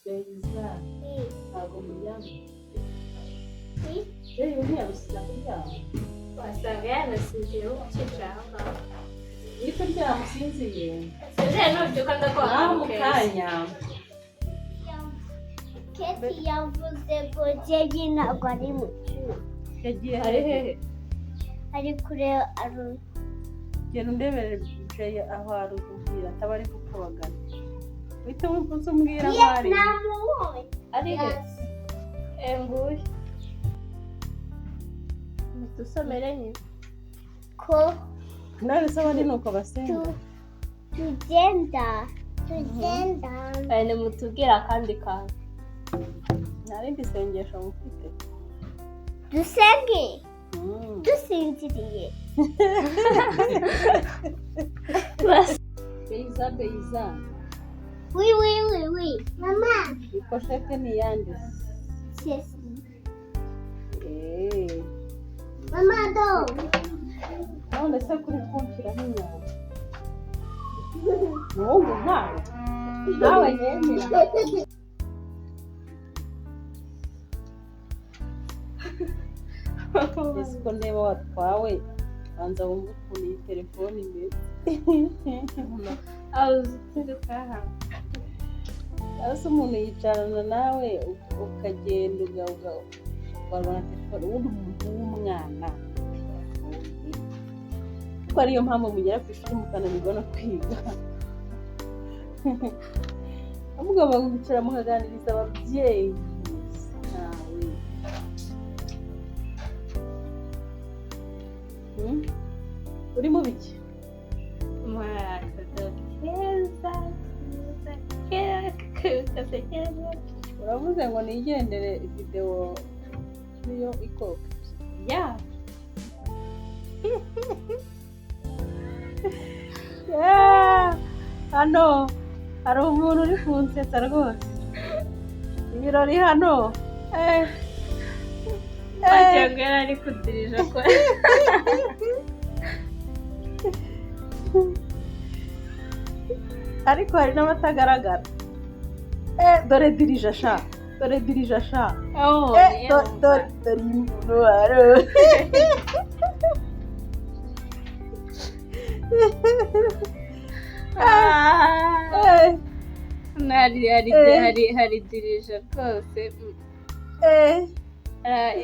Beza. Ntabwo muryamye. Rero ntiyabusira kuryama. Wasanga yanasizeho ukicara aho ngaho. Iyo utaryamasinziye. Sinzira nubyuka ndakwanga mu kanya. Keti yavuze ngo jeje ntabwo ari mu cyumba. Yagiye ari hehe? Ari kureba genda undebere Jay aho arubwira ataba ari gukobagana. Uhita wumva umbwira aho ari. namubonye. Ari he? Nguyu. Dusomere nyine. Ko None se abandi nuko basenga. tugenda. Bane mutubwira akandi kantu. Narindi sengesho mufite. Dusenge. Dusinziriye. Beza. Oui. Mama. Ikoshete ni yande. Yes. Eh. Mama do. None se kuri kumvira nk'inyama. Mungu ntawe. Nawe yemera. Ese ndeba watwawe banza wumva ukuntu iyi telefone imeze. Ese umuntu yicarana nawe ukagenda ugarura telefone ubundi umuntu w'umwana. Kuko ariyo mpamvu mugera ku ishuri mukananirwa no kwiga. Mugomba kwicara mukaganiriza ababyeyi. Nawe. Uri mu biki? Uravuze ngo nigendere video niyo ikoka. Ya. Hano hari umuntu uri kunsetsa rwose. Ibirori hano. Wagira ngo yari ari kudirija ko. Ariko hari n'abatagaragara. Dore dirija sha. Oh, Dore intwaro. hari dirija rwose.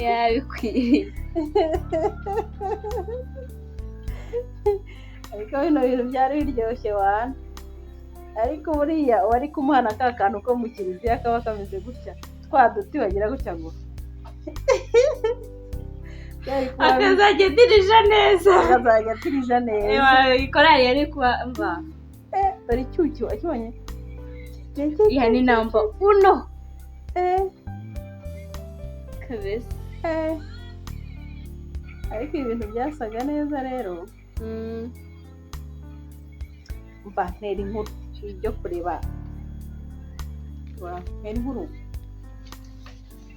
Yabikwiye. Ariko bino bintu byari biryoshye wana. Ariko buriya wari kumuhana ka kantu ko mu kiliziya kaba kameze gutya. Twa duti bagira gutya ngo. Akazajya dirija neza. Ikorari yari kuba mva. Dore icyucyo akibonye. Iya ni namba 1. Kabisa. Ariko ibintu byasaga neza rero. Mba ntera inkuru ibyo kureba.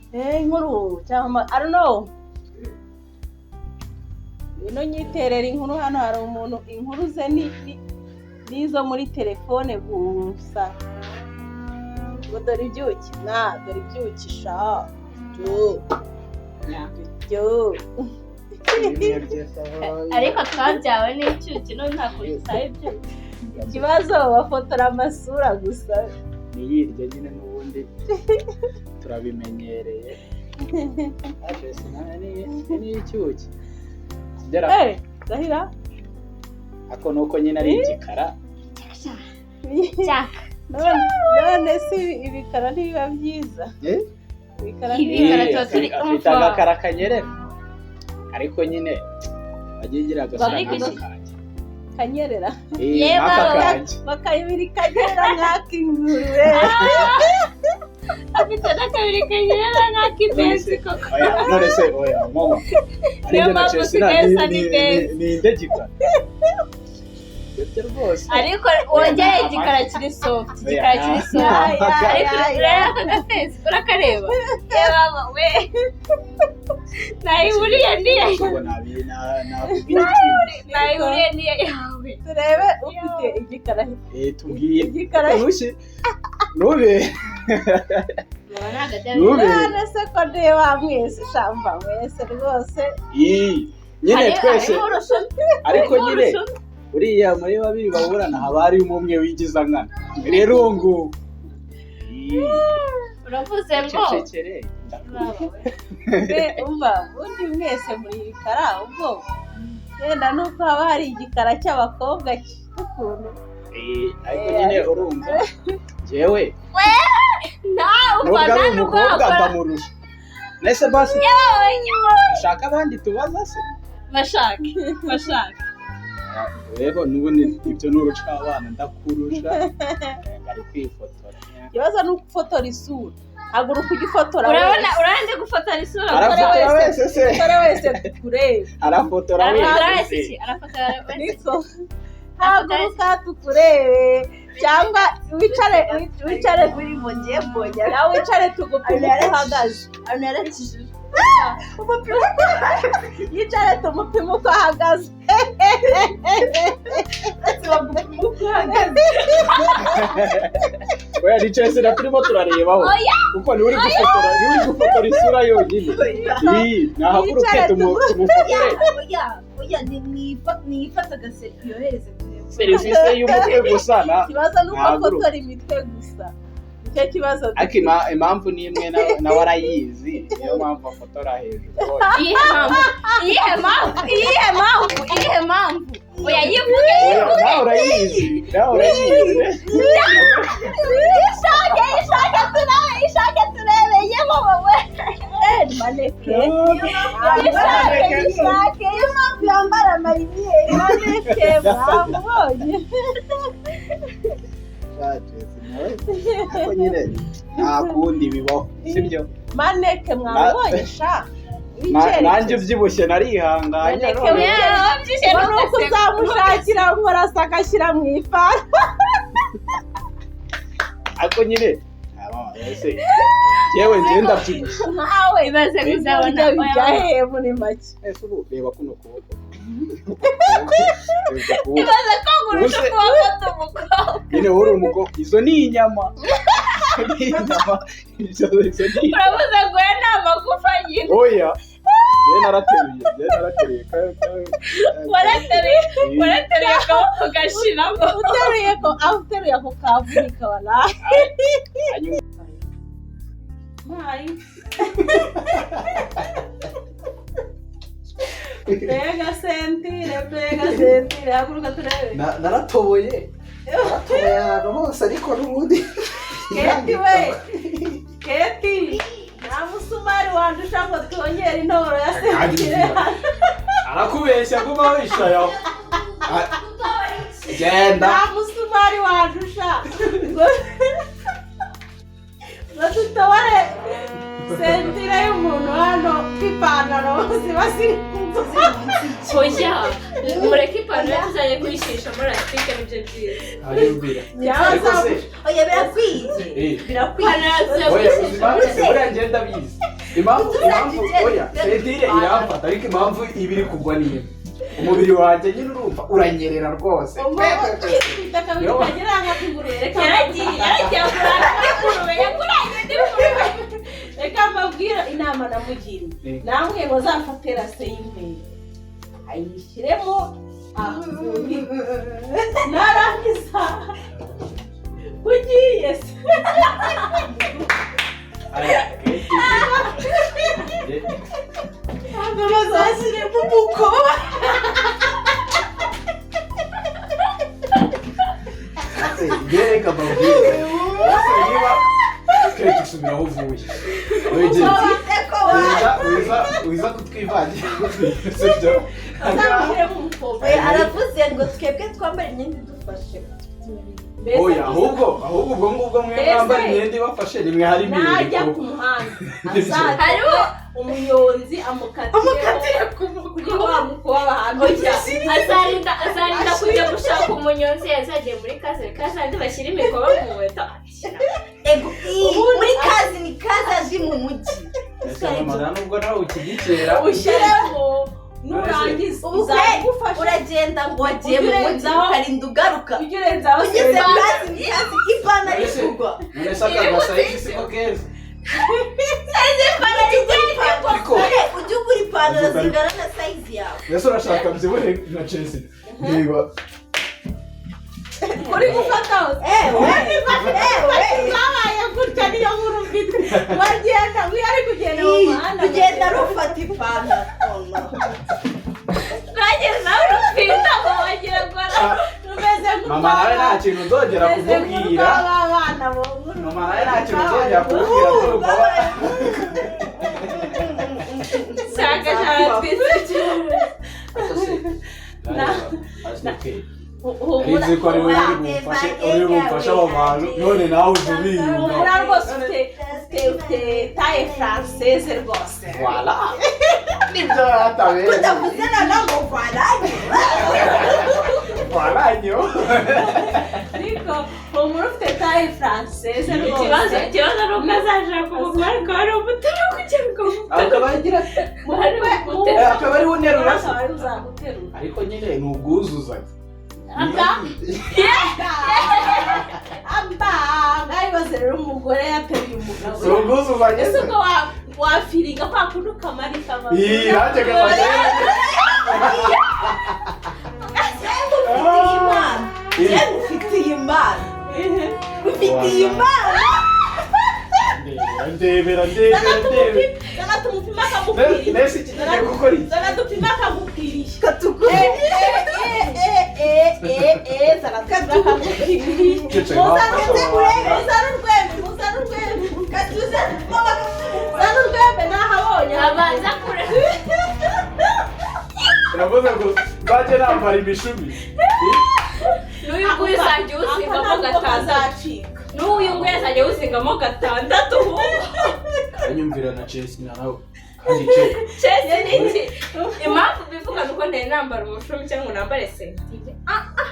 Ntera inkuru cyangwa I don't know. Ino nyiterera inkuru hano hari umuntu inkuru ze nizo muri telefone gusa. Ngo dore ibyuki sha. Ariko twabyawe n'icyuki none nta kubisaye ibyo. Ikibazo bafotora amasura gusa. Niyirya nyine n'ubundi turabimenyereye. Ashese ni icyuki. Zahira. Ako nuko nyine ari igikara. Cyaka. None si ibikara ntibiba byiza. Ibikara afite agakara kanyerera. Ariko nyine bagigira agasura kanjye. Kanyerera. Bakayibiri kanyerera nk'ak'ingurube. Afite n'akabiri kanyerera nk'ak'impenzi koko. None se mama. Niyo mpamvu usigaye ni indegika. Ariko wongeye igikara kiri soft. Ariko rero aka gatezi urakareba. Mama we. nayiburiye niye ngo nabi nayiburiye niye yawe turebe ufite igikara tubwiye igikara nube none se ko ndeba mwese shamba mwese rwose nyine twese ariko nyine uriya muri babiri baburana haba hari umwe wigiza nkana rero ngo uravuze ngo umva undi mwese muri ibikara ubwo yenda nuko haba hari igikara cy'abakobwa cy'ukuntu ariko nyine urumva jewe nubwo ari umukobwa ndamurusha nese basi ushaka abandi tubaza se bashaka rero n'ubundi ibyo n'uruca abana ndakurusha ari kwifotora ikibazo ni ugufotora isura haguruka ugifotora urande gufotora isura arafotora wese se tukurebe arafotora wese haguruka tukurebe cyangwa wicare kuri mugiye mbonye nawe wicare tugupime uko uhagaze yicare tumupime uko ahagaze oya nicaye se turimo turarebaho kuko ni uri gufotora isura yonyine nahaguruke tumufotore nifata agaseri yohereze serivisi y'umutwe gusa ikibazo ni uko afotora imitwe gusa nicyo kibazo ariko impamvu ni imwe nawe arayizi niyo mpamvu afotora hejuru iyihe mpamvu oya yivuge nawe urayizi ishake turebe yemo wowe maneke impamvu yambara amariniyeri maneke mwamubonye ariko nyine nta kundi bibaho sibyo maneke mwamubonye sha nanjye ubyibushye narihanganye nuko uzamushakira nkorasa agashyira mu ifara ariko nyine yewe ngenda byibushye nkawe ibaze kuzabona bijya hehe muri make ese ubu reba kuno kuboko ibaze ko ngurusha kubafata umukobwa nyine uri umukobwa izo ni inyama urabuze ngo ya ni amagufa nyine oya narateruye warateruye akaboko gashiramo uteruye ako kavunika wala Pega sentire haguruka turebe naratoboye ahantu hose ariko n'ubundi Keti nta musumari wandusha ngo twongere intoro ya sentire arakubeshya kuba wishayo genda nta musumari wandusha ngo tutobore sentire y'umuntu hano kw'ipantaro ziba ziri oya mureke ipantaro tuzajya kuyishisha muri lasitike nibyo byiza oya birakwiye buriya ngenda bizi impamvu oya sentire iramfata ariko impamvu iba iri kugwa niyo umubiri wanjye nyine urumva uranyerera rwose reka mbabwira inama namugiriye namwe muzafate rase y'imbere ayishyiremo ahuri narangiza ugiye se ntabwo bazashyiremo umukoba reka mbabwire niba twese usubiraho uvuye wiza kutwivangira sibyo aravuze ngo twebwe twambara imyenda idufashe oya ahubwo ubwo ngubwo mwe mwambara imyenda ibafashe rimwe hari ibintu najya ku muhanda hariho umunyonzi amukatire kugira ngo bamukuba ahantu azarinda kujya gushaka umunyonzi yazagiye muri kazi kandi bashyira imikoba mu nkweto muri kazi ni kazi azi mu mujyi Mama nubwo nawe ukigikera ushyiremo nurangiza izagufasha uragenda ngo wagiye mu mujyi ukarinda ugaruka ugerenzaho ugeze hasi ipantaro ikugwa nese akagasa siko keza ujye ugura ipantaro zingana na size yawe nese urashaka mzibone na Chelsea niba uri gufata zabaye gutya niyo nkuru mfite wagenda wiyari kugenda mu muhanda ugenda rufata ipantaro Rageze nawe rufita ngo wagira ngo rumeze mama nawe nta kintu nzongera kumubwira mama nawe nta kintu nzongera kumubwira kuko shaka twese Arize ko ari wewe uri bumfasha abo bantu none nawe ujubiye umura rwose ufite taille française rwose voilà nibyo yatabera tudavuze ngo varanyo ariko umura ufite taille française rwose ikibazo ni uko azashaka umugore ariko hari umutara kugira ngo akabagira akaba ari unterura ari uzaguterura ariko nyine ni ubwuzuzanye ngayibaze rero umugore yateruye umugabo si ubwuzuzanye ese uko wafiringa kwa kundi ukamarika iyi nanjye gafashe ufitiye imana ufitiye imana ndebera zana tumupima akamubwiriye nese iki kigiye gukora iki zana dupima akamubwiriye katukure zana dupima akamubwiriye muzana urwembe katuze zana urwembe nahabonye abanza kure uravuze ngo nzajye nambara imishumi n'uyu nguyu uzajya uwusingamo gatandatu n'uyu nguyu azajya awusingamo gatandatu anyumvira na Chelsea nawe Chelsea ni iki impamvu bivuga nuko ntari nambara umushumi cyangwa ngo nambare sentire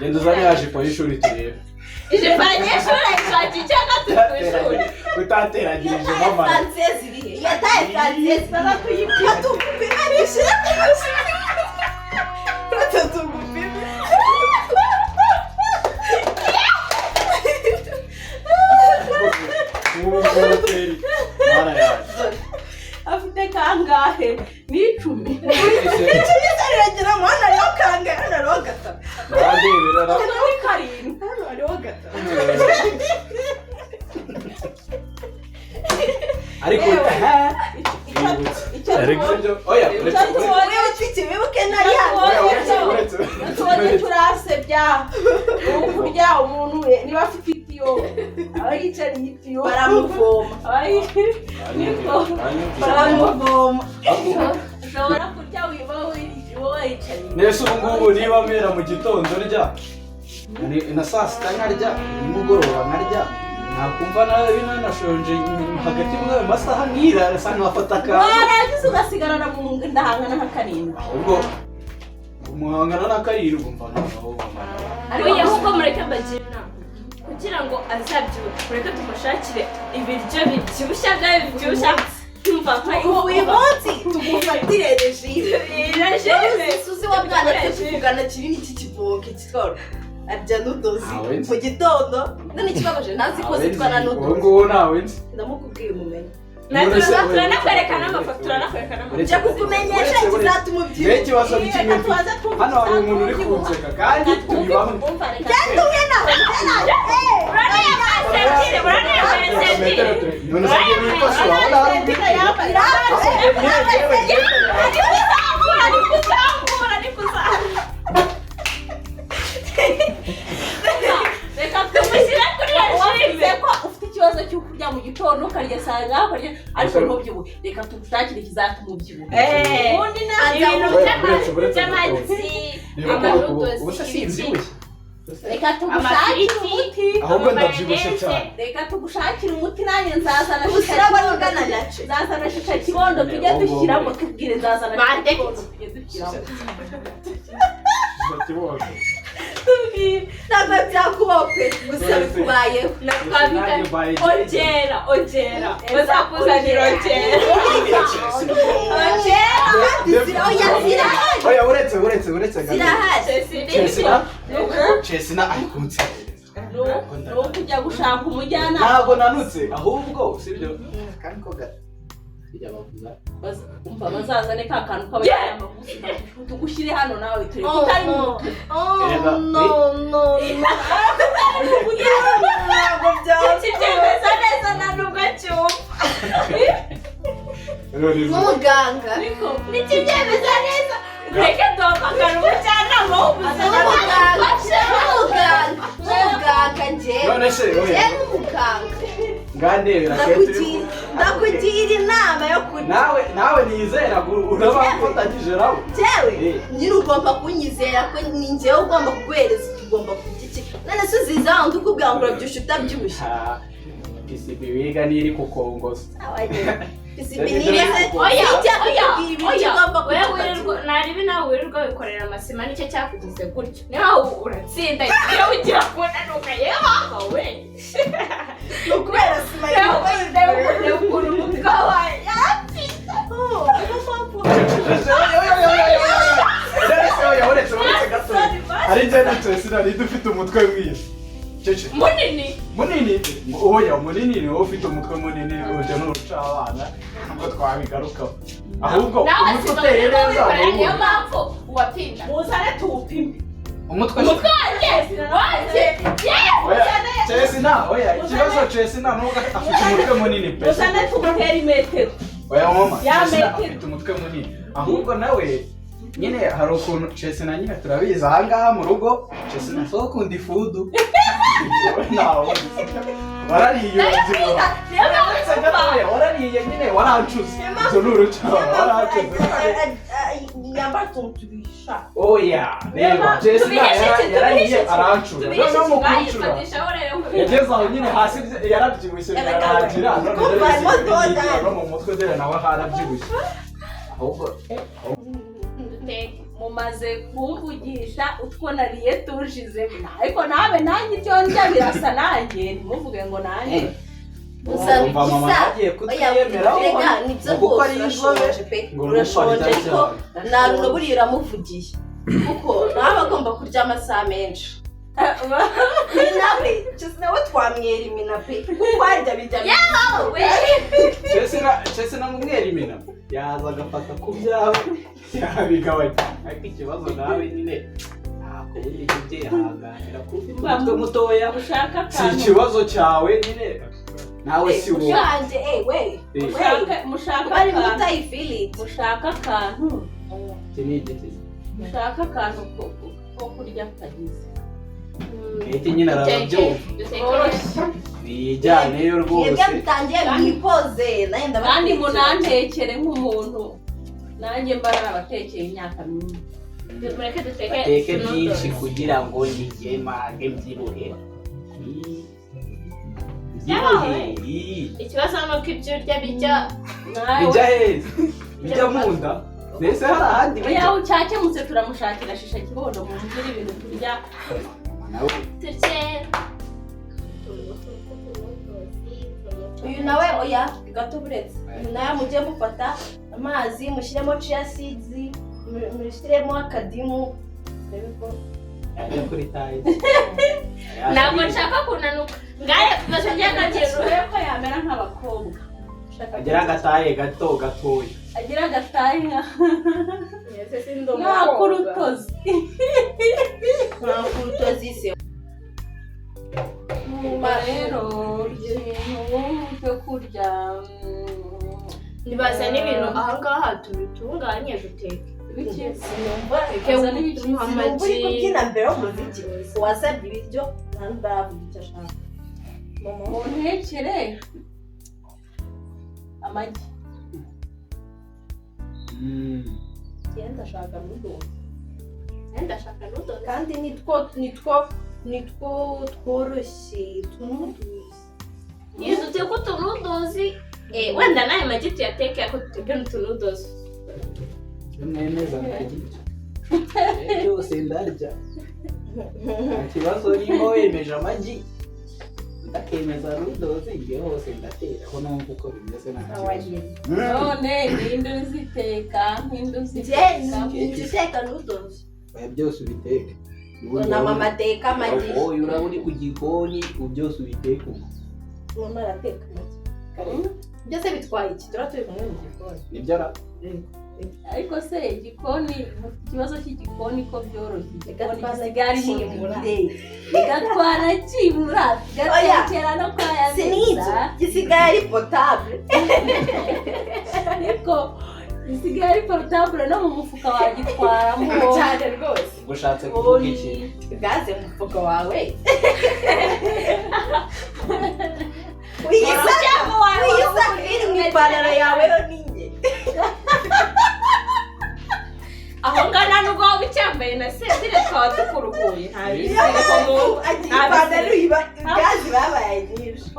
genda uzane yajipo y'ishuri turebe ijipo y'ishuri ishaki icya gatatu ku ishuri utateranyirije mama francese irihe iyo taye francese baba kuyipima tukupima nishira afite kangahe ni 10 iragira mwana ariho kangahe hano ariho gatatu wadebera ni karindwi hano ariho gatatu ariko oya wibuke nari hano tubonye turasebya ukurya umuntu niba afite itiyo aba yicariye itiyo baramuvoma baramuvoma ushobora kurya wiba wicariye nese ubu ngubu niba mera mu gitondo ndya na saa sita nkarya nimugoroba nkarya nakumva nabi nanashonje hagati mu masaha nira asa nkafata ka warangiza ugasigarana mu ndahangana nka karindwi ubwo umuhangana na karindwi umva naho oya ahubwo mureke mbagire inama kugira ngo azabyibuke mureke tumushakire ibiryo bibyibushye bwawe bibyibushye yumva uyu munsi tumufatire regime regime suzi wa bwana tukugana kinini cy'ikivunke kitwara arya nudozi mu gitondo none ikibabaje ntazi ko zitwara nudozi ngo nawe nzi ndamukubwiye umumenye turanakwerekana amafoto turanakwerekana njya kukumenyesha kizatuma ubyibuha rero ikibazo ni kimwe hano hari umuntu uri kunseka kandi turi bamwe byatumye nawe none se ngiye bifashe urabona hari reka tumushyire kuri regime ko ufite ikibazo cyo kurya mu gitondo ukarya saa ngaho ukarya ariko ntubyibuhe reka tugushakire ikizatuma ubyibuha ubundi ibintu by'amagi amanudozi ubu se sinzibeshye reka tugushakire umuti ahubwo ndabyibushye cyane reka tugushakire umuti nanjye nzazana nzazana shisha kibondo tujye dushyiramo tubwire nzazana shisha kibondo tujye dushyiramo kibondo tubwire ntabwo byakubaho pe gusa bikubayeho ongera bazakuzanira ongera oya uretse Chesina ari kunserereza nuko ujya gushaka umujyana ntabwo nanutse ahubwo sibyo kandi ko bijya bavuga umva bazazane ka kantu k'abanyama tugushyire hano nawe turi kutari mu kibyemeza neza nta nubwo cyumva n'umuganga nikibyemeza neza reka duhamagara umujyanama w'ubuzima n'umuganga njyewe none se oya n'umuganga ngandebera ndakugira inama yo kurya nawe nizera urabafatanyije nawe jewe nyine ugomba kunyizera ko ni njyewe ugomba kuguhereza ugomba kurya iki none se uziza aho ndikubwira ngo urabyusha utabyibushye isibi wiga niri kukongoza naribi nawe wirirwa wikorera amasima nicyo cyakugize gutyo niho uratsinda iyo ugira kunanuka yewe we ni ukubera sima yawe ukuntu umutwe wawe yapfita uretse gato ari njye na Chesina ni dufite umutwe mwiza munini oya munini ni wowe ufite umutwe munini ujya n'uruca abana nubwo twabigarukaho ahubwo umutwe uteye neza niyo mpamvu uwapinda muzane tuwupime umutwe wanjye Chesina oya ikibazo Chesina nuko afite umutwe munini pe muzane tuwutere imetero oya mama Chesina afite umutwe munini ahubwo nawe nyine hari ukuntu Chesina nyine turabizi ahangaha mu rugo Chesina so kundi ifudu warariye warariye nyine warancuze izo n'uruca warancuze nyamba tumbisha oya reba Chesina yarariye arancuze no mu kuncura yageze aho nyine hasi yarabyibushye birarangira no mu mutwe dore nawe harabyibushye ahubwo mumaze kumvugisha utwo nariye tushizemo ariko nawe nanjye icyo ndya birasa nanjye ntimuvuge ngo nanjye umva mama nagiye kutwiyemera kuko ari inzobe pe urashonje ariko nta runo buriya uramuvugiye kuko nawe agomba kurya amasaha menshi nawe nawe twamwera imina pe kuko arya bijya Chesina mumwera imina yaza agafata ku byawe yabigabanya ariko ikibazo nawe nyine ntabwo buri ibyo yahanganira kuko umutwe mutoya si ikibazo cyawe nyine nawe si wowe ushanje mushaka bari mutayifili mushaka akantu mushaka akantu ko kurya kagize Kete nyine arabyumva bijyaneyo rwose yebwe mutangiye mwipoze kandi munantekere nk'umuntu nanjye mba narabatekeye imyaka myinshi bateke byinshi kugira ngo nige mage mbyibuhe ikibazo ni uko ibyo urya bijya heza bijya mu nda mbese hari ahandi bijya ucyakemutse turamushakira shisha kibondo mu nzira ibintu turya uyu nawe oya gato buretse uyu nawe mujye mufata amazi mushyiremo chia seeds mushyiremo akadimu kuri tayi ntabwo nshaka kunanuka ngaye bazajya kagira ko yamera nk'abakobwa agira agataye gato gatoya agira agataye nk'akurutozi se rero cyo kurya nibaza n'ibintu ahangaha tubitunganye duteke sinumva uri kubyina mbere y'umuziki wasabye ibiryo ntabwo baravuga icyo ashaka mu ntekere amagi ndashaka nudozi kandi nitwo tworoshye tunuduzi iyo duteka utunudozi wenda nawe magi tuyateke ako duteke n'utunudozi neza ntagice byose ndarya nta kibazo niba wemeje amagi ndakemeza rudoze igihe hose ndatera aho numva uko bimeze nta kibazo. none ninde uziteka Nziteka nudoze. Oya byose ubiteke. Na mama ateka amagi. Oya uraba uri ku gikoni byose ubiteke. Mama arateka amagi. Byose bitwaye iki? Turaturi kumwe mu gikoni. Nibyo ara. ariko se igikoni ikibazo cy'igikoni ko byoroshye igikoni Gisigara cyimura bigatwara cyimura gatekera no Sinibyo. Gisigara ari potable. ariko gisigaye ari portable no mu mufuka wagitwaramo Cyane rwose. Gushatse kuvuga iki? Gaze mu mufuka wawe. Uyisa iri mu ipantaro yawe yo ninjye. aho ngana nubwo waba ucyambaye na sentire twaba dukuruhuye Ipantaro iba gaze babaye nyinshi.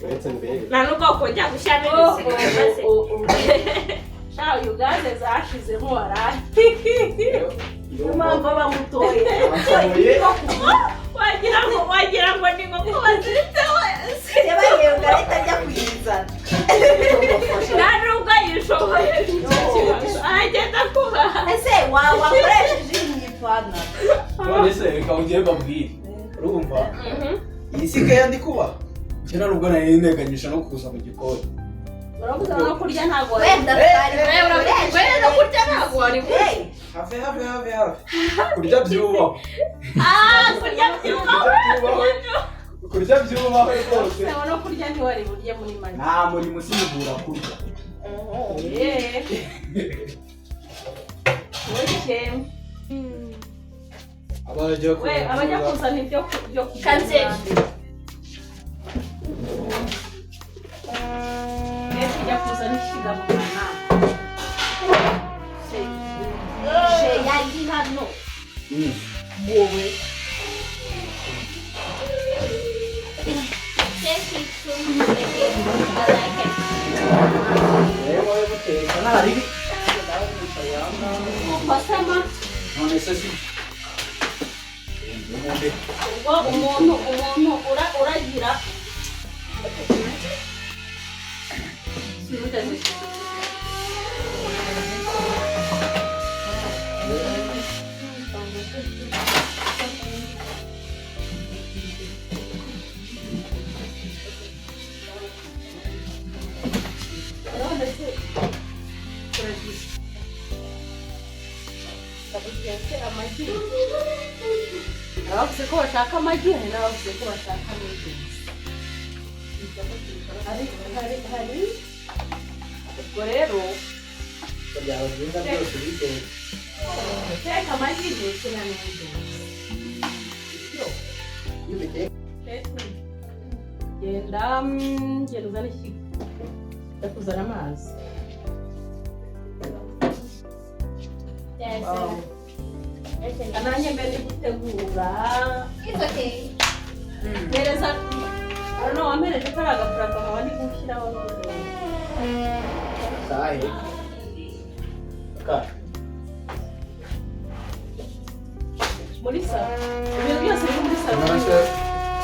Uretse mbere. nta nubwo wakongera gushyiramo ibisiga shaho uyu gaze zashizemo waraye Niyo mpamvu aba mutoye. wagira ngo ni nko kubaziritse wese Yabaye ugarita ajya kuyizana. nta nubwo yishoboye aragenda kubaha Ese wakoresheje iyi ipantaro. None se reka ugiye babwire. Urumva? Iyi si kaya ndi kuba. Kera nubwo nari neganyisha no kuza mu gikoni. uravuga no kurya ntago wari Wenda twari no kurya ntabwo wari Hafi. Kurya byubaho. kurya byubaho Kurya byubaho rwose. Sawa no kurya ntiwari burye muri mani Nta murimo usimbura kurya. abajya kuzana ibyo Kanseri. kujya kuzana ikigabana yari hano. Wowe. Pasama None se si. umuntu uragira abavuze ko bashaka amagi hari n'abavuze ko bashaka amagi hari ubwo rero Byaba byiza byose biteye. teka amagi ndetse na n'ibyo genda uzane ikigo ujya kuzana amazi nanjye mbere yo gutegura gereza hano wampereje ko ari agapuraka nkaba ndi gushyiraho Sahe. Ka. muri salo ibintu byose biri muri salo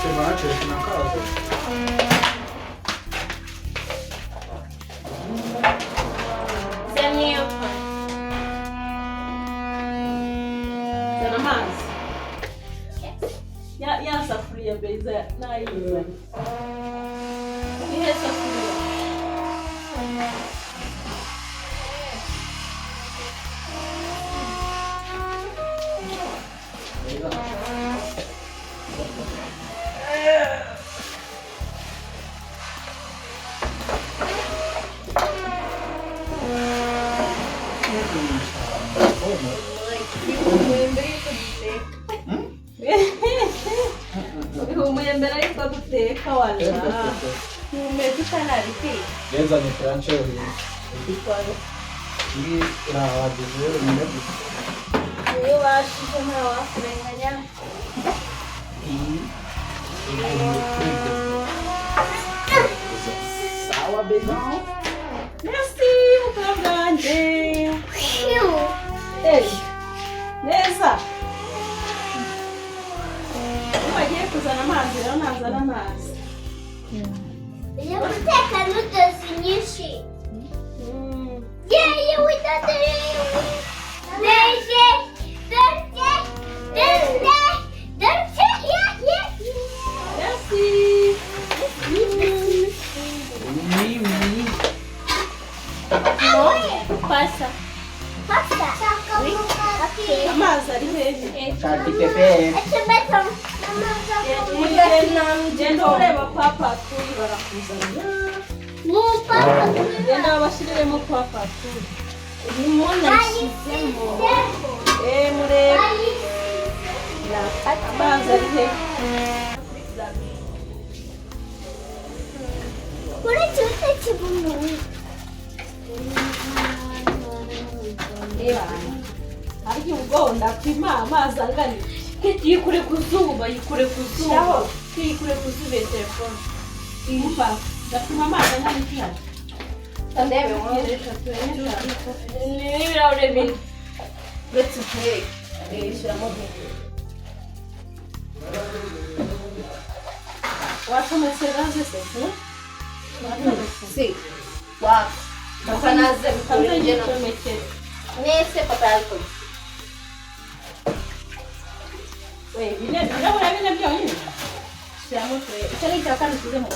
Semana na casa. zana amazi ya safuriya beza nayizanye ihe safuriya bihumuye mbere yuko duteka wana bihumuye tutanabiteka Neza ni planche uri. Iyi irahagije umunebwe. iyo bashije ntawakurenganya Sawa beza. merci mukobwa wanjye neza agiye kuzana amazi rero nazana amazi. Ujya guteka nudozi nyinshi. Yeee widodo Passa. Amazi ari hehe? Shati pepe. Genda ureba papa turi barakuzana. Genda babashyiriremo papa turi. Murebe. Amazi ari hehe? Kuri cyose kibuno. Ariko ubwo ndapima amazi angana iki? Yikure ku zuba, yikure ku zuba. Yikure ku zuba telefone. Imva, ndapima amazi angana iki hano? Tandebe N'ibirahure bine. uretse intege shyiramo intege Wacometse gaze se? si waka bakanaze Kanze bikurengera ngicomekere. nese papa yabikoze Ibirahure bine byonyine? shyiramo turebe icyo ni icya kane ushyizemo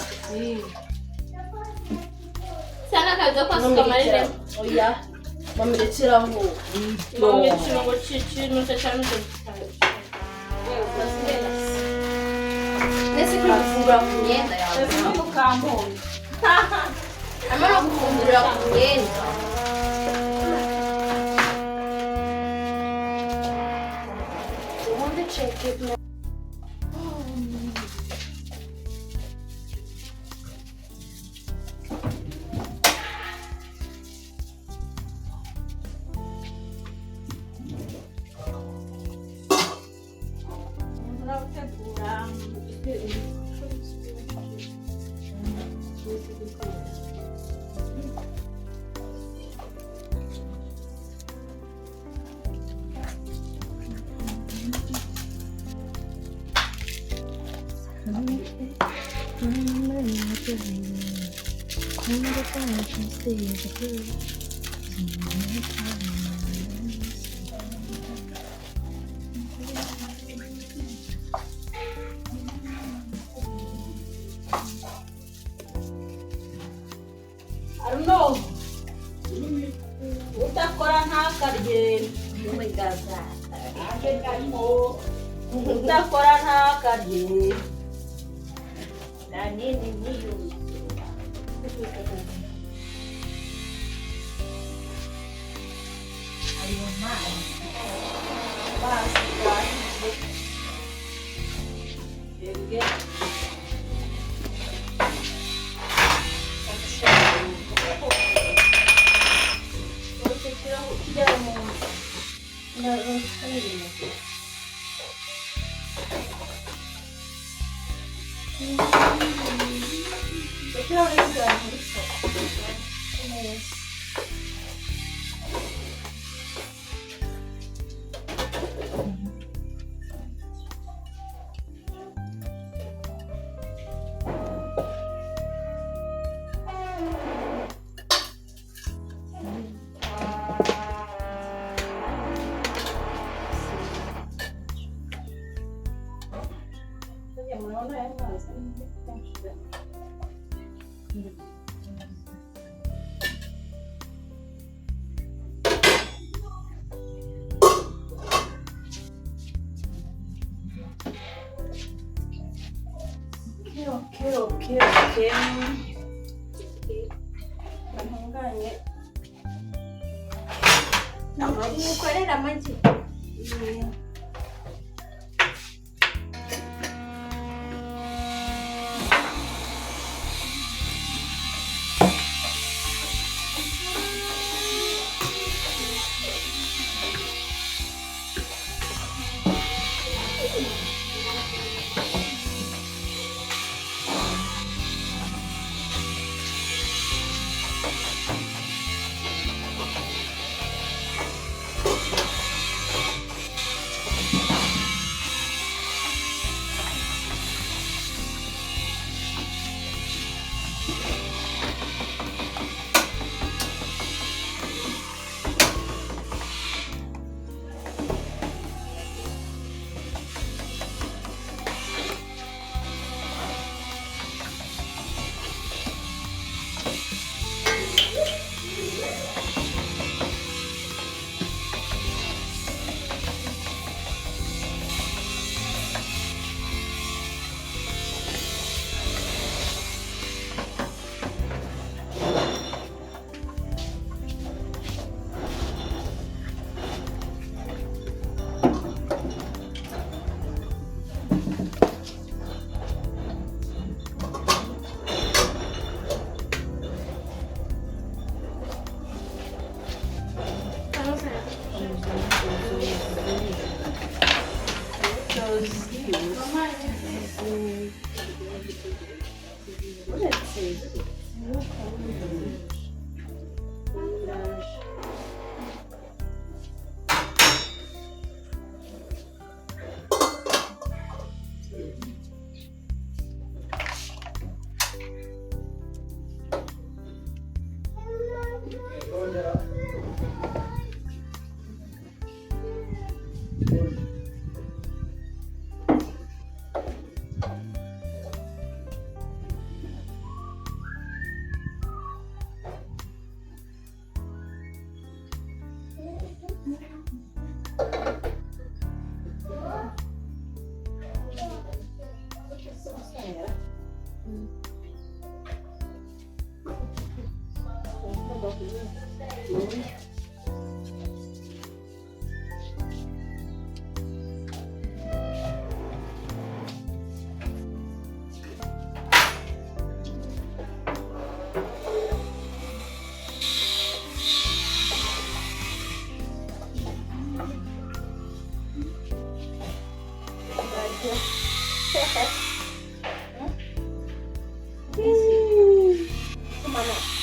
Sana kaza kwa sukamarire. oya bamirekeraho Mami kirungo cy'ikintu cyane nese kuri gufungura ku myenda yawe Ndetse mukampunga. ama no gufungurira ku myenda ubundi ceke Arno, udakora ntakarye. n'umugaza Ake karimo. Udakora ntakarye. nanini niyo ayo mazi Amazi yahiye. Yebwe. Kujya mu Okay. Ntunganye. mukorera amagi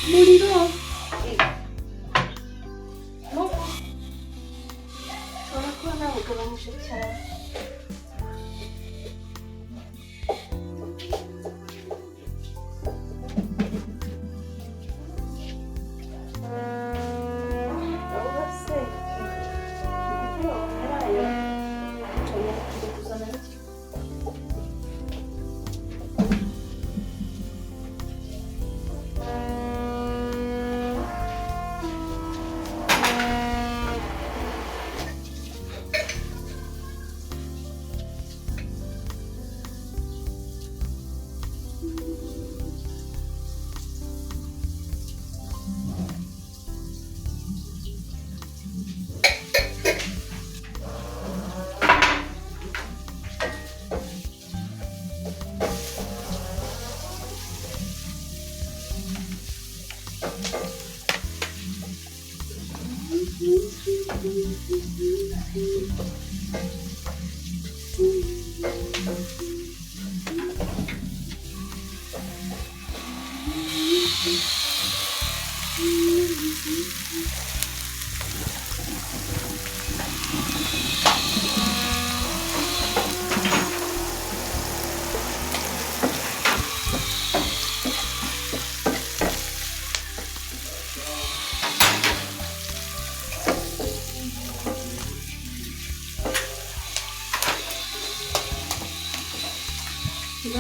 Muriro. Ushobora kuba nawe ugabanyije cyane. Ahubwo se ibyo waraye ushobora kuzana iki?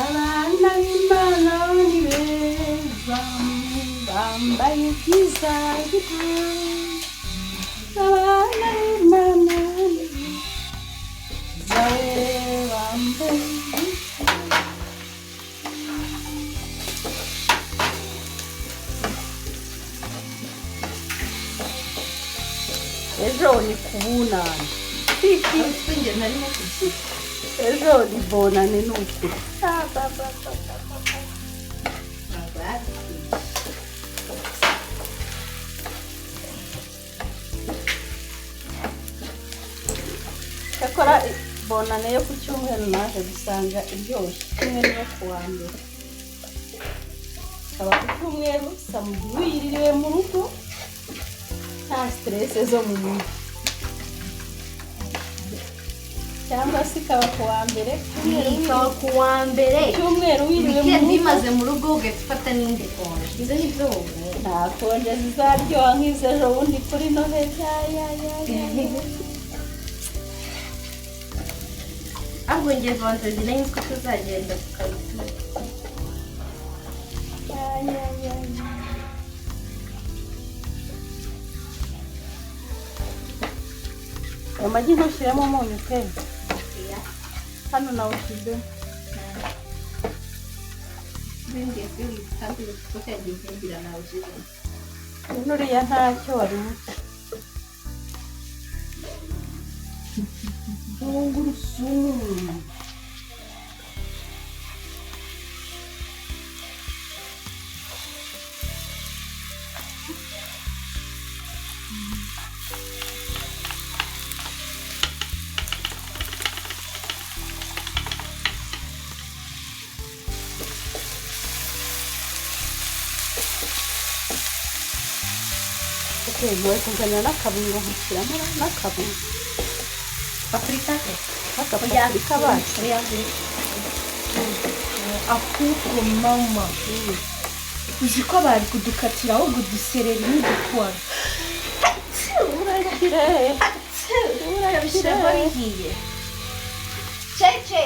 Abana b'Imana ni beza bambaye ibyiza abana b'Imana ni beza bambaye ejo ni kubunana Sinjye nari nakubwiye. ejo ni bonane ni ukuri cyakora bonane yo ku cyumweru naje gusanga iryoshye kimwe n'iyo ku wa mbere ikaba ku cyumweru samedi wiyiririwe mu rugo nta stress zo mu mutwe cyangwa se ikaba ku wa mbere Ikaba ku wa mbere. cyumweru wiriwe mu Weekend rugo imaze mu rugo ugahita ufata n'indi konje. Izo ni byo wowe. nta konje zizaryoha nk'izejo bundi kuri noheli Ahubwo ngiye kubanza namenye ko tuzagenda tukabituma. ayo magi ntushyiremo umunyu pe hano nawushyize Ngiye kwiga kandi tukagiye kugira nawe ushyize. nuriya ntacyo wari muto tungurusumu Wowe kuzanira n'akabungo nkashyiramo n'akabungo. Paprika se? Agapapurika bacu. Ahubwo mama. Uzi ko bari kudukatira ahubwo udusereri n'udukwara. Urabishyiramo bihiye. Cece.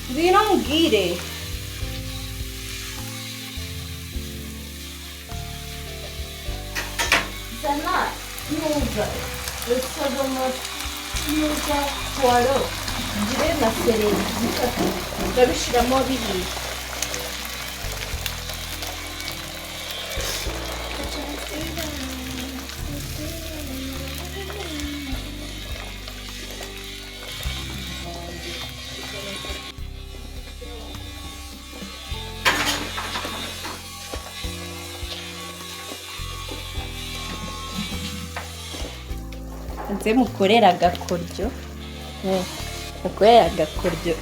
Ngwino mbwire. Zana nuga. Usabamo nuga kwaro. Ngire na sereri zitatu. Urabishyiramo bihiye. Nze mukorera agakoryo. Mukorera agakoryo.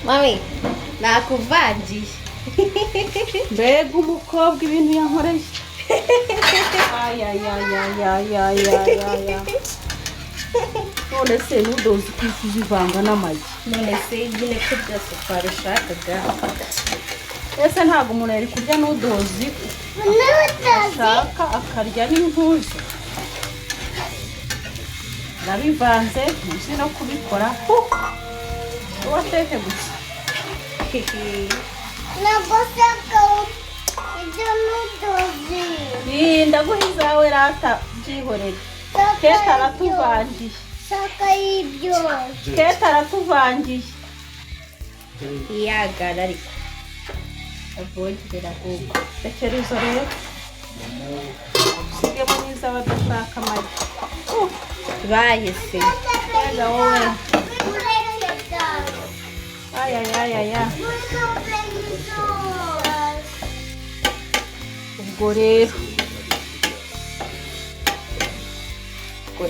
Mami, nakuvangiye. Mbega umukobwa ibintu yankoreye. None se nudozi kwivanga n'amagi. None se nyine ko byose twarishakaga. Ese ntabwo umuntu yari kurya nudozi ashaka akarya n'impuzu. Nabivanze nzi no kubikora. Wateke gusa. Nagushaka ibyo nudozi. Ndaguha izawe rata byihorere. Keta aratuvangiye. Shaka ibyo. Keta aratuvangiye. Iyagara ariko. Avogera ahubwo. Rekera izo rero. Sigemo n'iza badashaka amagi. Bayese. Wenda wowe. Ubwo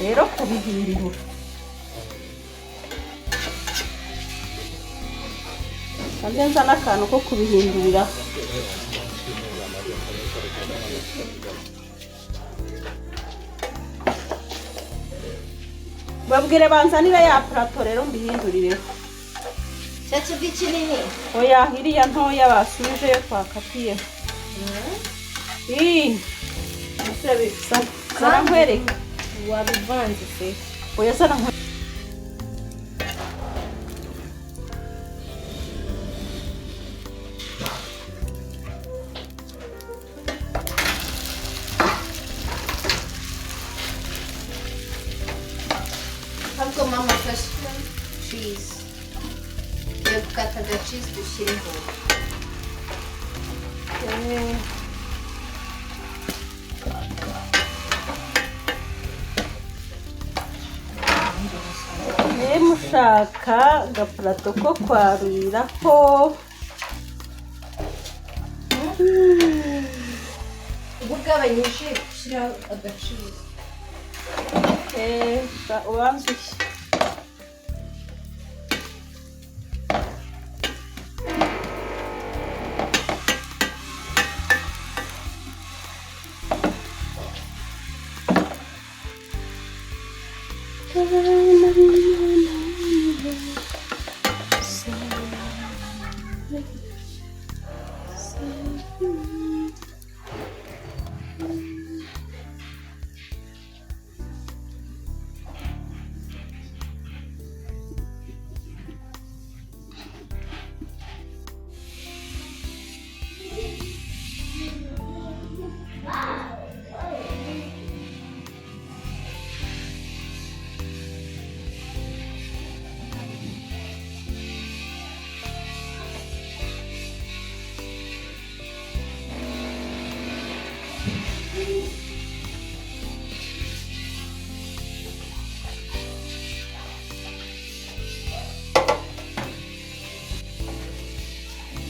rero kubihindura. Kandi nzana akantu ko kubihindurira. Babwire banzanira ya plato rero mbihindurire. Cece b'ikinini. Oya iriya ntoya basubije yo twakatiye. Ese bisa. Sara nkwereke. Wabivanze se. Oya sara nkwereke. Ahubwo mama fashe cheese. Yo gukata aga cheese dushyireho. Mushaka agapurato ko kwaruriraho. Ugabanyije gushyiraho agaciro. Ubanza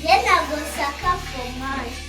Yenda gusaka fromage.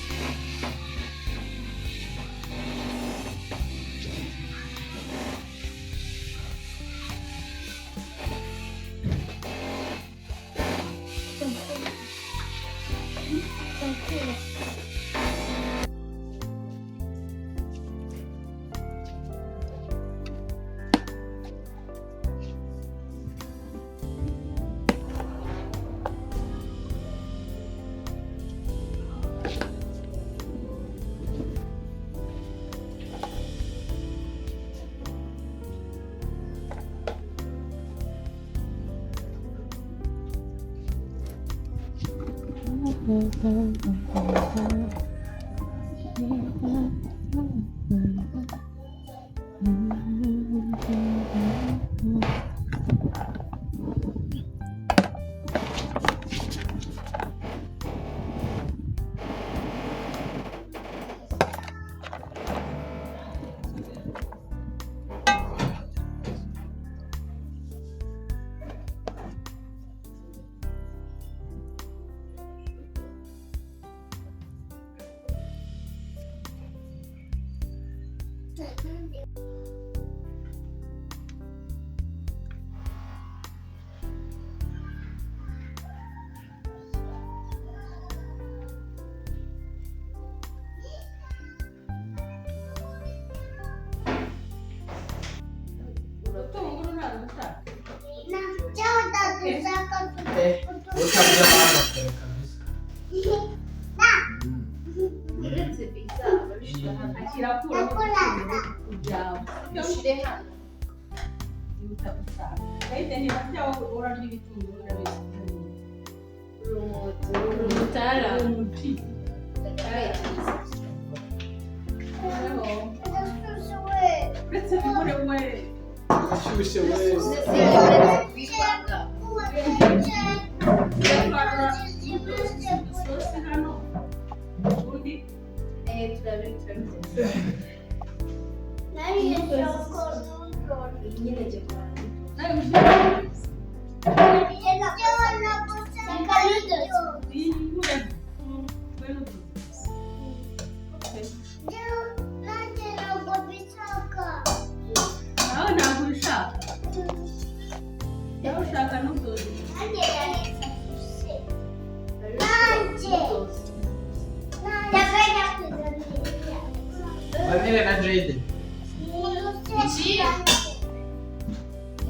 Vanille na Jade.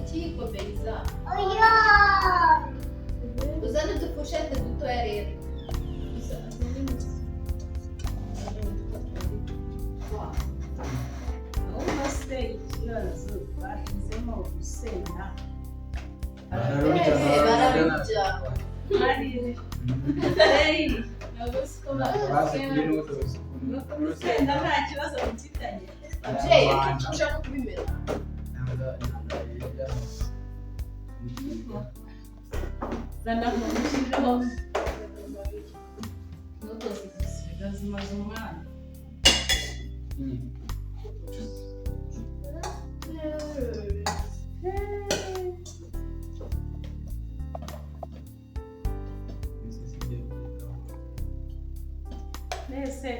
Ikiyiko Beza. Oya! Uzane udufushete dutoya rero. Ushaka kubimera. Zana kumushyiraho n'utuzi zimaze umwana. Nese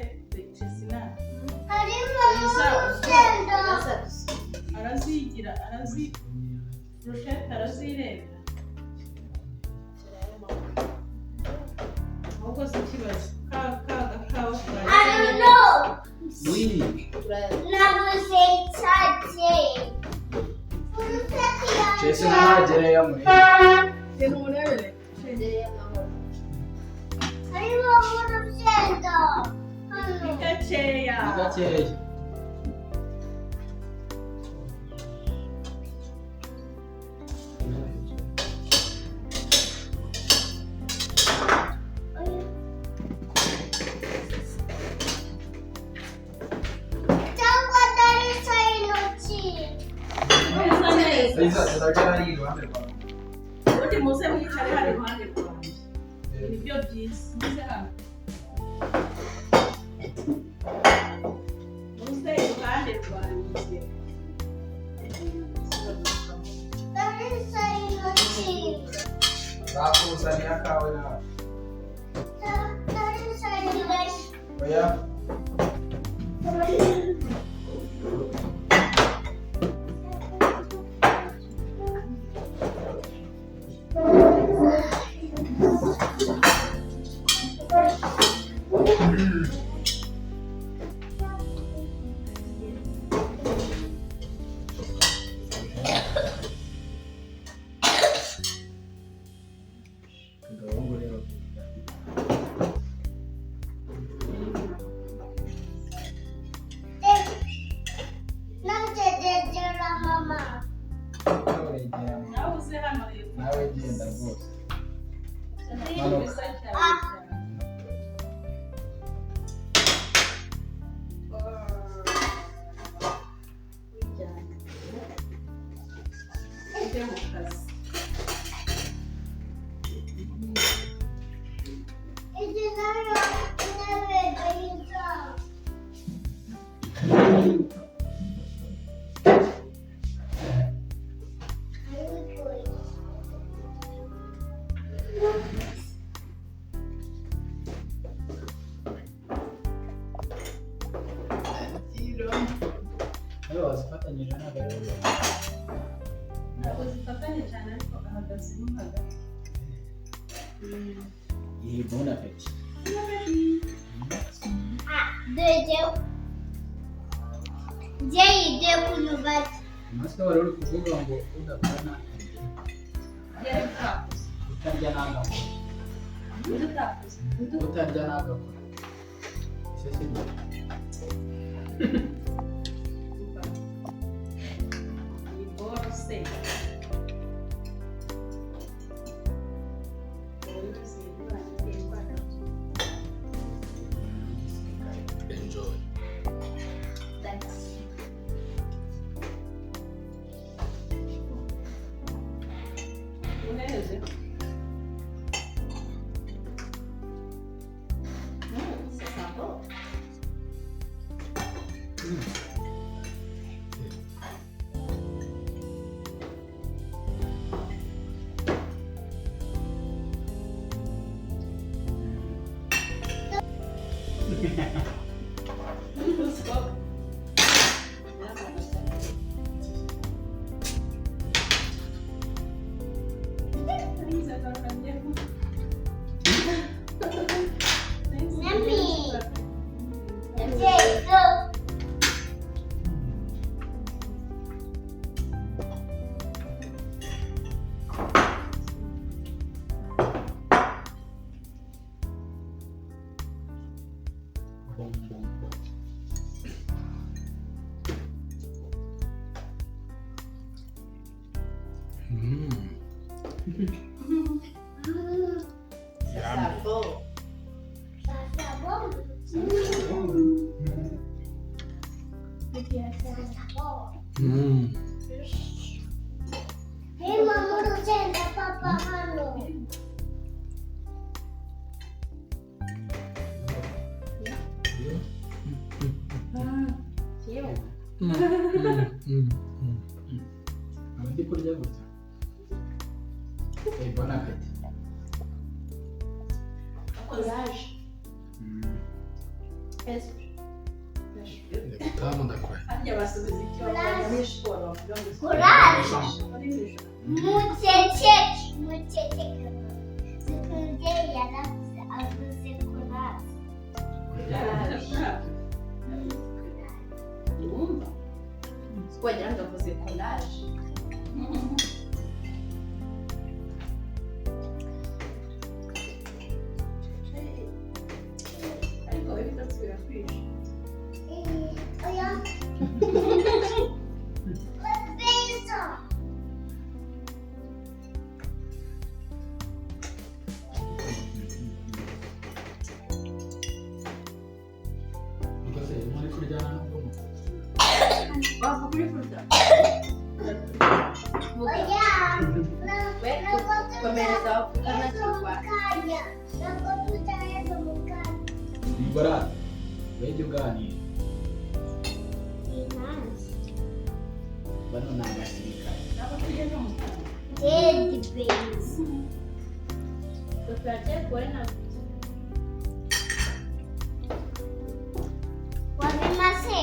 Chesina Harimo urusenda. arazigira Rochette arazireba ahubwo si ikibazo kawa I don't know. Oui. Nabuze icyaje. Chese ntagereye muri. Genda umurebere Harimo urusenda. ni gakeya Gakeya. Cyangwa darisa intoki. Iza ziragera ari iruhande rwawe. ubundi muze mwicare hari iruhande rwanjye nibyo byiza muze hano muze Bakuzaniye akawe nawe. Oya. Nawe genda rwose. Ayo wazifatanyije n'abagabo. Ntabwo zifatanye cyane ariko ahagaze mo hagati. Iyi bon appétit. Jay, kunubati. Umunsi wari uri kuvuga ngo udakora utarya n'agakora. Utarya n'agakora. Ese si byo? Enjoy. Hey, mama, don't send the papa hello. Abandi kurya gusa. Bon appétit. Courage. Utamu ndakora. Courage. Muchete. Zikunde yaravuze avuze courage. Wagira ngo avuze courage. Ariko ibitotsi birakwishe. Oya. Beza. Ubwo muri kurya Wava kuri kurya. Oya. Komereza vugana cyangwa Igora. Weje uganira. Ina. bano ni abasirikare. ntabwo tujya no mu kanwa Dead babies. turagiye kubona Wabimase.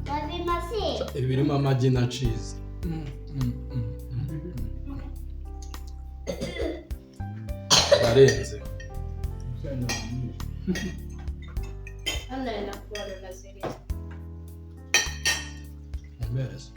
Wabimase. Ibirimo amagi na cheese. Barenze. hano hari na poro na ziriya Mbese.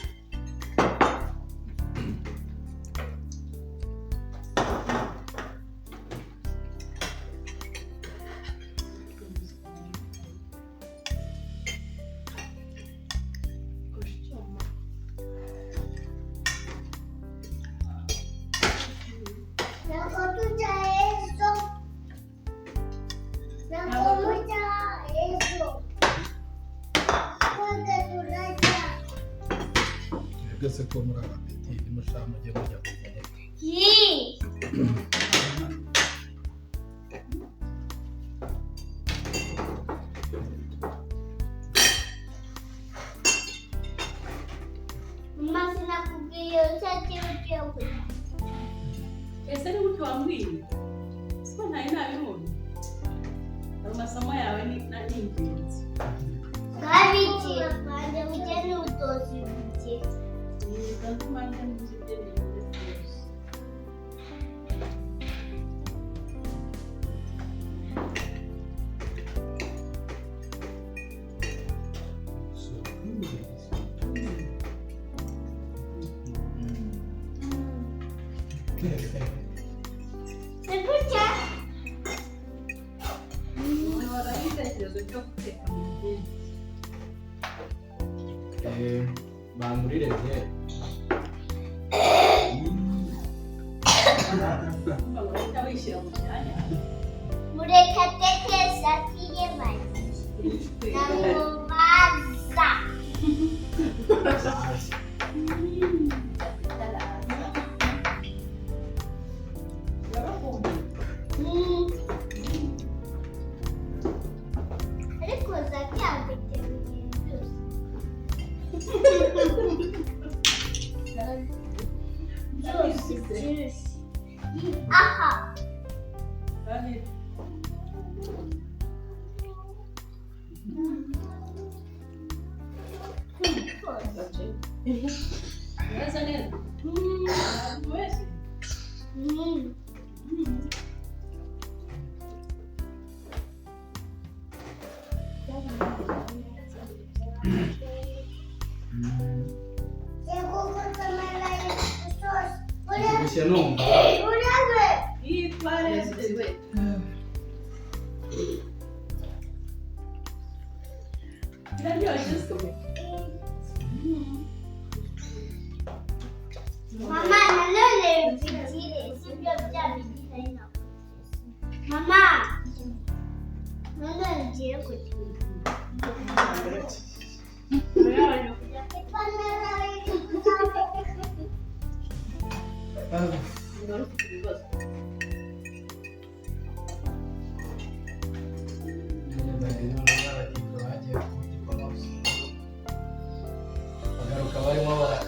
Nakutuja eso. Nakutuja eso. Kuja turaja. Byose ko muri abapeti mushaka mujye mujya kuvuga. Hii. Mama sinakubwiye ushake ugiye ese ni gute wambwiye siko ntari nabibonye ayo masomo yawe ni ingenzi Gabiki. Manje ujye utozi buke. kandi mpande muzi ibyemezo byose Sikucha. umuntu wari igitekerezo cyo guteka mu gihe Bangurire bye. ngo uhita wishyira mu myanya Murekatete satiye maji. Namubaza. urabakunda Ariko zakyambite byose. Byose byose. Aha. kandi neza neza ntabwo wese Gushya numva. yitware biraryoshye se Mama, nanone mfitire sibyo bya bigihari na. Mama. Nanone ngiye kugira. Bagaruka barimo bara.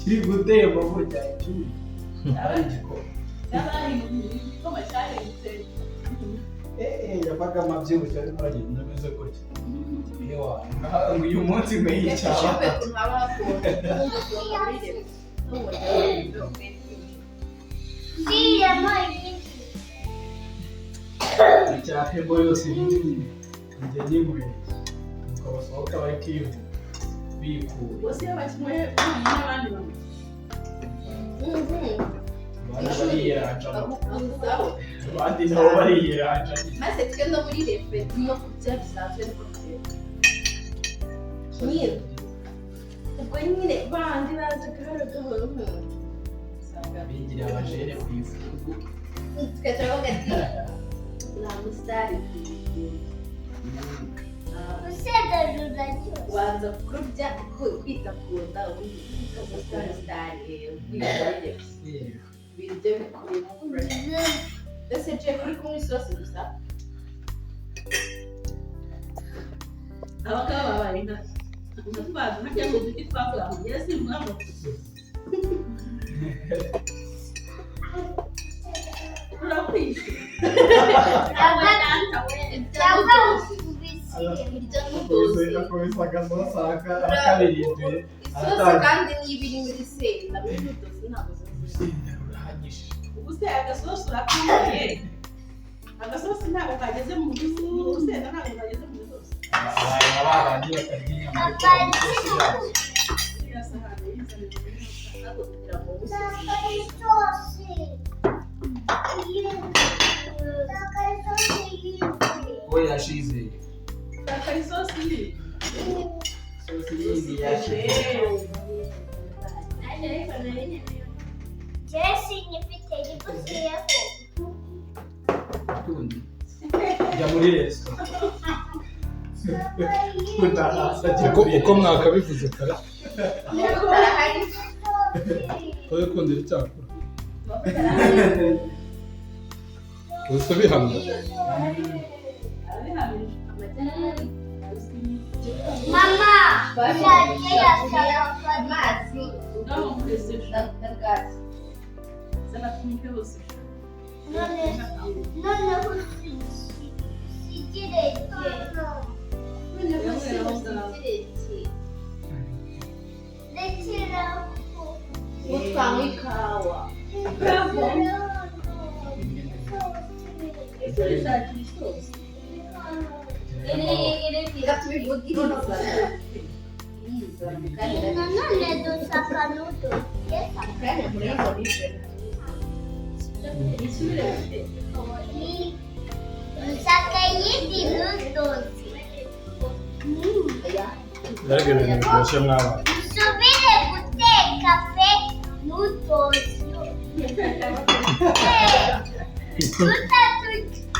Kiri gutemba burya icyuyi. Ari igikoma. yabaye igikoma cyahindutse Yabaga amabyibushye ariko aragenda ameze gutya. Uyu munsi mwiyicara. Siya mai. Icyahembo yose n'ibindi. Njye nimwe. Nuko basohoka bari kwihuta. Bikura. bose iyo bakinwe n'abandi bantu Abana bariyeranja. Abandi nabo bariyeranja. maze twe no muri refe no kurya bisanzwe no kurya nyine ubwo nyine bandi baje gahoro gahoro usanga Bigira abajene ku ifugu. tukaca bavuga ati nta musitari Useda ruraryoshye. wanza kurya kwita ku nda ubundi umusitari ibiryo bikurimo mbese je kuri kumwe isosi gusa abagabo babaye inka twaza ntajya mu duti twavuga ngo yesi mwamo urakwishe kandi n'ibiri muri senta muri nudozi ntabwo ubu se agasosi urakumbuye agasosi ntabwo kageze mu rusenda ntabwo kageze mu rudozi Oya shize. isosi Jesse nyifite ibusiyeho. Tundi. Jya muri restaurant. Uko mwakabivuze kare. Oya kundira cyakora. Gusa bihamye. Mama, shaje yasaba amazi ngaho murese na gazi sana tumike hose noneho sikireke. Rekera utwanywa ikawa nanone dusaka nudo. Dusaka yindi nudozi. Mbega ibintu biryoshye mwaba. Dusubire guteka pe nudozi.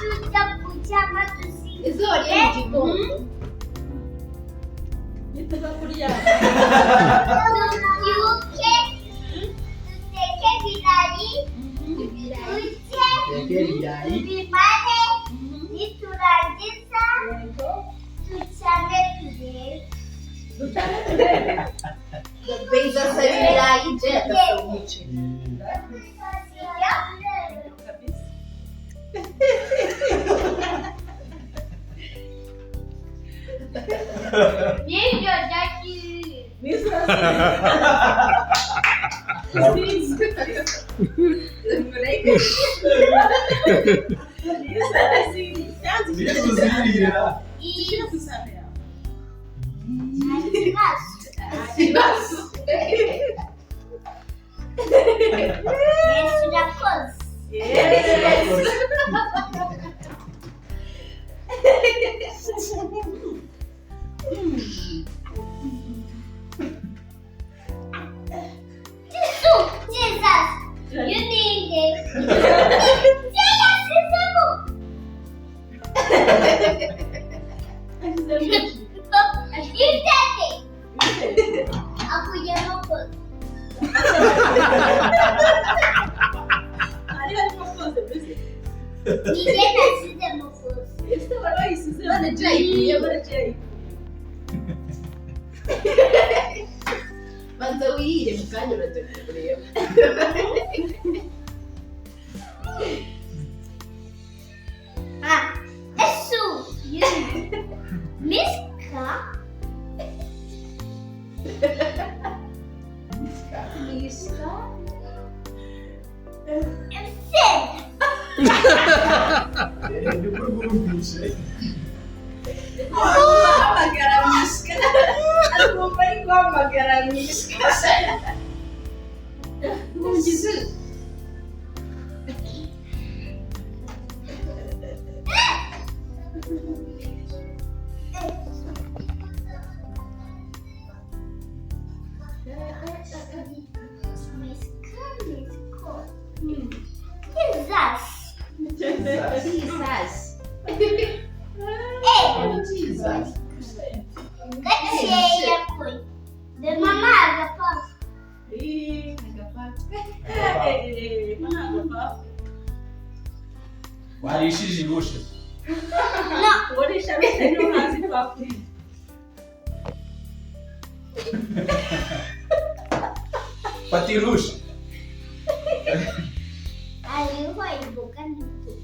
Tujya kuryama dusiga. izuba riri mu gitondo nitega kurya tubyuke duteke ibirayi turye bimare niturangiza ducane turebe. beza sari ibirayi je adasaba umuceri Nibyo byaki. Jesus, you need it. Jesus is you take it. Aku yang apa? Dia nasi demo first. ese warayisize none jayi banza wirire mu kanya uraza kureba Isso. Miska. Miska guhamagara miska agomba ari guhamagara miska mugize warishije ibushe urisha bitewe n'uhazi twakuriye Fata irusha. hariho imboga n'itukura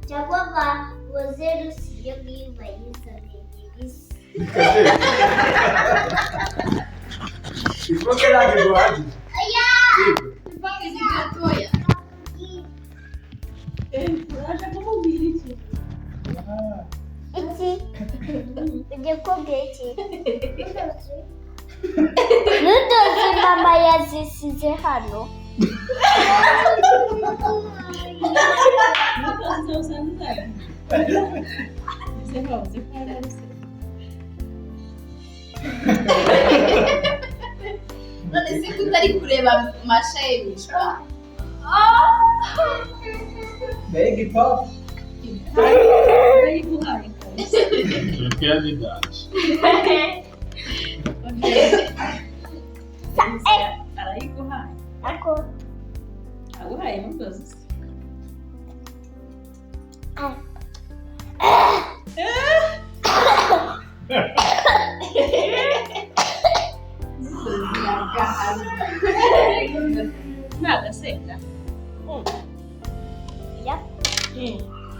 cyangwa bakoze rusiyo bw'ibayizane ibisi Imboga ntabwo iguhagije. uraje kumubwira iki iki ujye kubwira iki nudozi mama yazisize hano none se kutari kureba masha y'ibishwa Mbega ipapa. arayiguhaye ako aguhaye mudozi nagasenga ya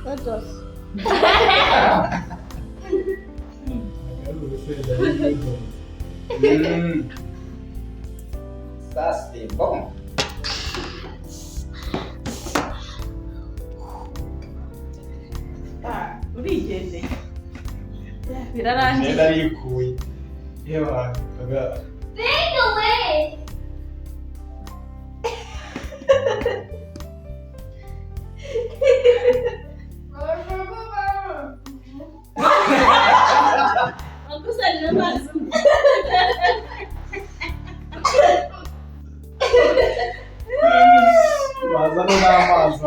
nudozi Ça c'est bon. urigendeye birarangiye Nenda yikuye. Yewe kaga. Take away. wakusanyije amazi Bazana n'amazi.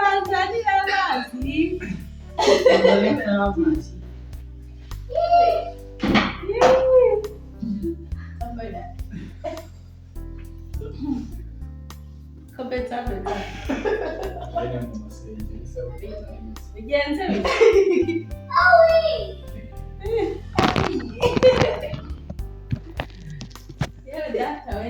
bazanira amazi Kabeta beta Bene mu masengeri sawa. bigenze bite yewe data we